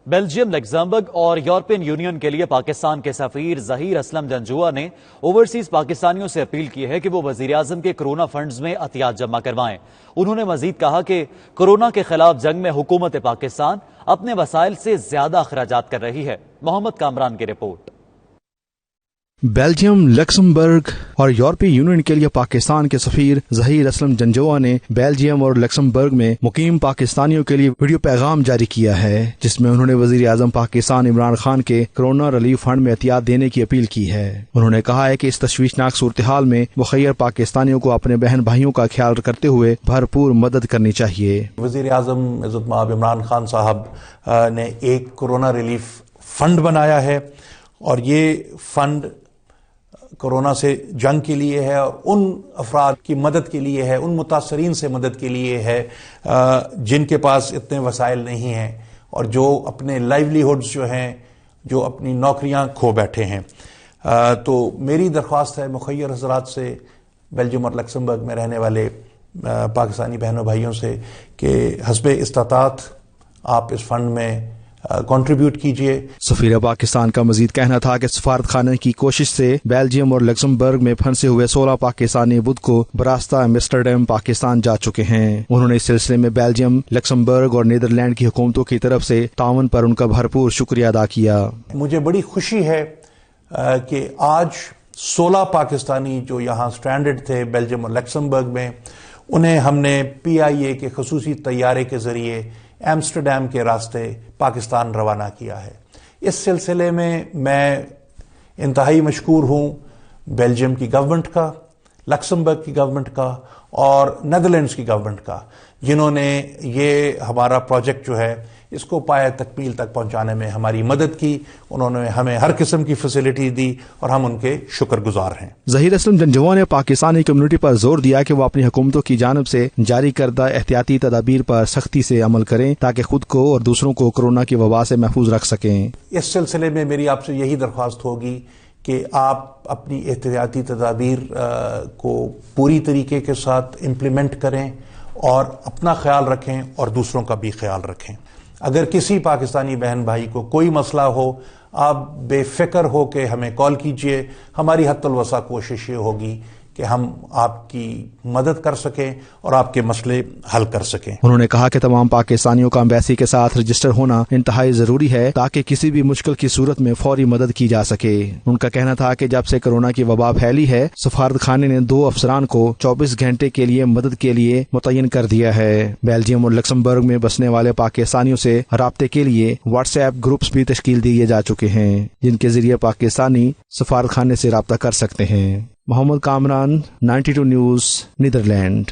Belgium, Luxembourg اور European union کے لیے پاکستان کے سفیر ظہیر اسلم جنجوعہ نے اوورسیز پاکستانیوں سے اپیل کی ہے کہ وہ وزیراعظم کے کرونا فنڈز میں عطیات جمع کروائیں۔ انہوں نے مزید کہا کہ کورونا کے خلاف جنگ میں حکومت پاکستان اپنے وسائل سے زیادہ اخراجات کر رہی ہے۔ محمد کامران کی رپورٹ۔ بیلجیم، لکسمبرگ اور یورپی یونین کے لیے پاکستان کے سفیر ظہیر اسلم جنجوعہ نے بیلجیم اور لکسمبرگ میں مقیم پاکستانیوں کے لیے ویڈیو پیغام جاری کیا ہے، جس میں انہوں نے وزیر اعظم پاکستان عمران خان کے کرونا ریلیف فنڈ میں عطیات دینے کی اپیل کی ہے۔ انہوں نے کہا ہے کہ اس تشویشناک صورتحال میں مخیر پاکستانیوں کو اپنے بہن بھائیوں کا خیال کرتے ہوئے بھرپور مدد کرنی چاہیے۔ وزیر اعظم عزت مآب عمران خان صاحب نے ایک کرونا ریلیف فنڈ بنایا ہے، اور یہ فنڈ کورونا سے جنگ کے لیے ہے، اور ان افراد کی مدد کے لیے ہے، ان متاثرین سے مدد کے لیے ہے جن کے پاس اتنے وسائل نہیں ہیں اور جو اپنے لائیولی ہوڈز جو ہیں، جو اپنی نوکریاں کھو بیٹھے ہیں۔ تو میری درخواست ہے مخیر حضرات سے، بیلجیم اور لکسمبرگ میں رہنے والے پاکستانی بہنوں بھائیوں سے، کہ حسب استطاعت آپ اس فنڈ میں کنٹریبیوٹ کیجئے۔ سفیر پاکستان کا مزید کہنا تھا کہ سفارت خانے کی کوشش سے بیلجیم اور لکسمبرگ میں پھنسے ہوئے 16 پاکستانی بدھ کو براستہ ایمسٹرڈیم پاکستان جا چکے ہیں۔ انہوں نے اس سلسلے میں بیلجیم، لکسمبرگ اور نیدرلینڈ کی حکومتوں کی طرف سے تعاون پر ان کا بھرپور شکریہ ادا کیا۔ مجھے بڑی خوشی ہے کہ آج 16 پاکستانی جو یہاں سٹرینڈڈ تھے بیلجیم اور لکسمبرگ میں، انہیں ہم نے PIA کے خصوصی طیارے کے ذریعے ایمسٹرڈیم کے راستے پاکستان روانہ کیا ہے۔ اس سلسلے میں انتہائی مشکور ہوں بیلجیم کی گورنمنٹ کا، لکسمبرگ کی گورنمنٹ کا اور نیدرلینڈز کی گورنمنٹ کا، جنہوں نے یہ ہمارا پروجیکٹ جو ہے اس کو پایہ تکمیل تک پہنچانے میں ہماری مدد کی۔ انہوں نے ہمیں ہر قسم کی فیسلٹی دی اور ہم ان کے شکر گزار ہیں۔ ظہیر اسلم جنجوعہ نے پاکستانی کمیونٹی پر زور دیا کہ وہ اپنی حکومتوں کی جانب سے جاری کردہ احتیاطی تدابیر پر سختی سے عمل کریں تاکہ خود کو اور دوسروں کو کورونا کی وبا سے محفوظ رکھ سکیں۔ اس سلسلے میں میری آپ سے یہی درخواست ہوگی کہ آپ اپنی احتیاطی تدابیر کو پوری طریقے کے ساتھ امپلیمنٹ کریں اور اپنا خیال رکھیں اور دوسروں کا بھی خیال رکھیں۔ اگر کسی پاکستانی بہن بھائی کو کوئی مسئلہ ہو، آپ بے فکر ہو کے ہمیں کال کیجئے۔ ہماری حتی الوسع کوشش یہ ہوگی کہ ہم آپ کی مدد کر سکیں اور آپ کے مسئلے حل کر سکیں۔ انہوں نے کہا کہ تمام پاکستانیوں کا ایمبیسی کے ساتھ رجسٹر ہونا انتہائی ضروری ہے تاکہ کسی بھی مشکل کی صورت میں فوری مدد کی جا سکے۔ ان کا کہنا تھا کہ جب سے کورونا کی وبا پھیلی ہے، سفارت خانے نے 2 افسران کو 24 گھنٹے کے لیے مدد کے لیے متعین کر دیا ہے۔ بیلجیم اور لکسمبرگ میں بسنے والے پاکستانیوں سے رابطے کے لیے واٹس ایپ گروپس بھی تشکیل دیے جا چکے ہیں، جن کے ذریعے پاکستانی سفارت خانے سے رابطہ کر سکتے ہیں۔ محمد کامران، 92 نیوز، نیدرلینڈ۔